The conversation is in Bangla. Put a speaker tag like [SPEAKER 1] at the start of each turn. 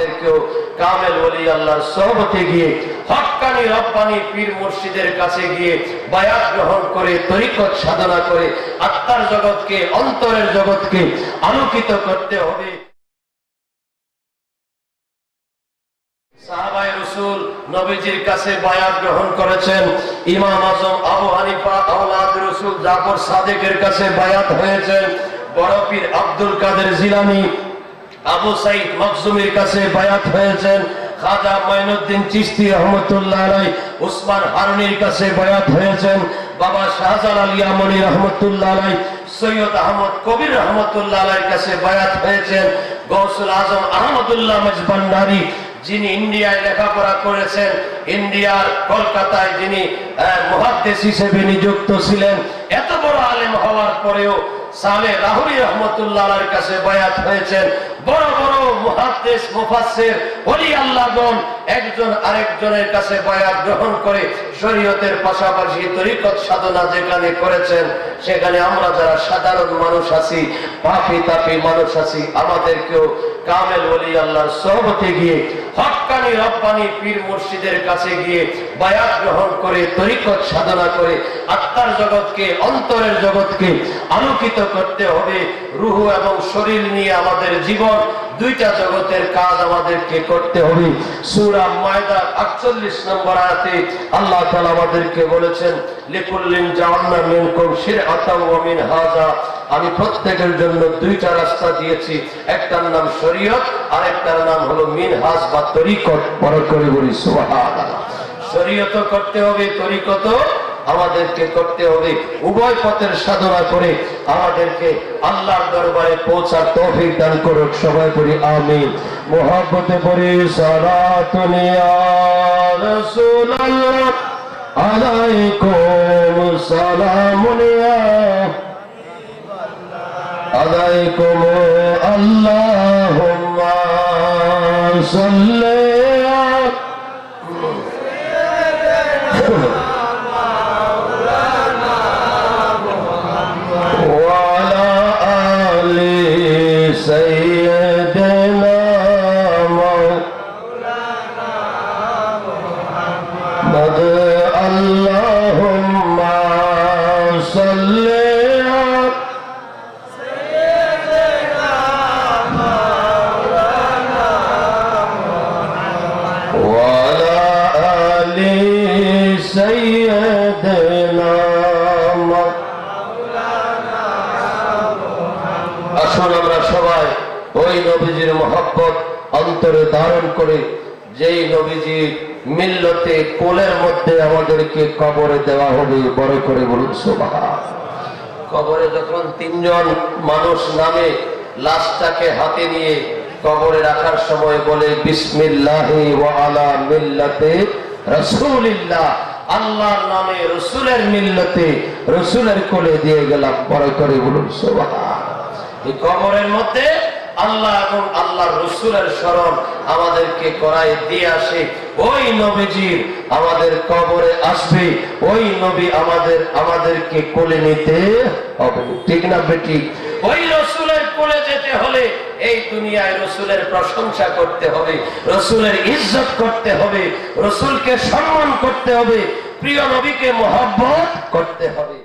[SPEAKER 1] আমাদেরকেও কামেল ওলি আল্লাহর সোহবতে গিয়ে হক্কানি রব্বানি পীর মুর্শিদের কাছে গিয়ে বায়াত গ্রহণ করে তরিকত সাধনা করে আত্মার জগৎকে অন্তরের জগৎকে আলোকিত করতে হবে। সাহাবায়ে রাসূল নবীজির কাছে বায়াত গ্রহণ করেছেন। ইমাম আজম আবু হানিফা আওলাদ রাসূল জাফর সাদিকের কাছে বায়াত হয়েছেন। বড় পীর আব্দুল কাদের জিলানী আবু সাইদ মখজুমির কাছে বায়াত হয়েছেন। খাজা মাইনুদ্দিন চিশতি রহমতুল্লাহ আলাইহি উসমান হারুনির কাছে বায়াত হয়েছেন। বাবা শাহজালাল আলিয়া মনি রহমতুল্লাহ আলাইহি সৈয়দ আহমদ কবির রহমতুল্লাহ আলাইহির কাছে বায়াত হয়েছেন। গৌসুল আজম আহমদুল্লাহ মজবান্ডারি যিনি ইন্ডিয়ায় লেখাপড়া করেছেন, ইন্ডিয়ার কলকাতায় যিনি মুহাদ্দিস হিসেবে নিযুক্ত ছিলেন, এত বড় আলেম হওয়ার পরেও সালে লাহোরী রহমতুল্লাহ আলাইহির কাছে বায়াত হয়েছেন। বড় বড় মুহাদ্দিস মুফাসসির ওলি আল্লাহগণ একজন আরেকজনের কাছে বায়াত গ্রহণ করে শরীয়তের পাশাপাশি তরিকত সাধনা যেখানে করেছেন, সেখানে আমরা যারা সাধারণ মানুষ আছি, পাপী তাপী মানুষ আছি, আমাদেরকেও কামেল ওলি আল্লাহর সোহবতে গিয়ে হক্কানি রব্বানি পীর মুর্শিদের কাছে গিয়ে বায়াত গ্রহণ করে তরিকত সাধনা করে আত্মার জগৎকে অন্তরের জগৎকে আলোকিত করতে হবে। রূহ এবং শরীর নিয়ে আমাদের জীবন, দুইটা জগতের কাজ আমাদেরকে করতে হবে। সূরা মায়দা 48 নম্বর আয়াতে আল্লাহ তাআলা আমাদেরকে বলেছেন, লিকুল্লিন জাআলনা মিনকুম শিরআতাও ওয়া মিনহাজা, আমি প্রত্যেকের জন্য দুইটা রাস্তা দিয়েছি, একটার নাম শরীয়ত আর একটার নাম হলো মিনহাজ বা তরিকত। বড় করে বলি সুবহানাল্লাহ। শরীয়ত করতে হবে, তরিকত আমাদেরকে করতে হবে। উভয় পথের সাধনা করে আমাদেরকে আল্লাহর দরবারে পৌঁছার তৌফিক দান করুক। সবাই পড়ি আমিন। মুহাব্বতে পড়ি সালাতুন ইয়া রাসূলুল্লাহ আলাইকুম সালামুন ইয়া আলাইকুম আল্লাহুম্মা সাল্লি অন্তরে ধারণ করে যেই নবীজির মিল্লতে কোলের মধ্যে আমাদেরকে কবরে দেওয়া হবে। বড় করে বলুন সুবহান। কবরে যখন তিনজন মানুষ নামে, লাশটাকে হাতে নিয়ে কবরে রাখার সময় বলে বিসমিল্লাহি ওয়া আলা মিল্লাতে রাসূলিল্লাহ, আল্লাহর নামে রাসূলের মিল্লতে রাসূলের কোলে দিয়ে গেলাম। বড় করে বলুন সুবহান। এই কবরের মধ্যে আল্লাহ এবং আল্লাহর রাসূলের স্মরণ আমাদেরকে করায় দিয়ে আসে। ওই নবীজির আমাদের কবরে আসবে, ওই নবী আমাদেরকে কোলে নিতে হবে। ঠিক না বেটি? ওই রাসূলের কোলে যেতে হলে এই দুনিয়ায় রাসূলের প্রশংসা করতে হবে, রাসূলের ইজ্জত করতে হবে, রাসূলকে সম্মান করতে হবে, প্রিয় নবীকে মহব্বত করতে হবে।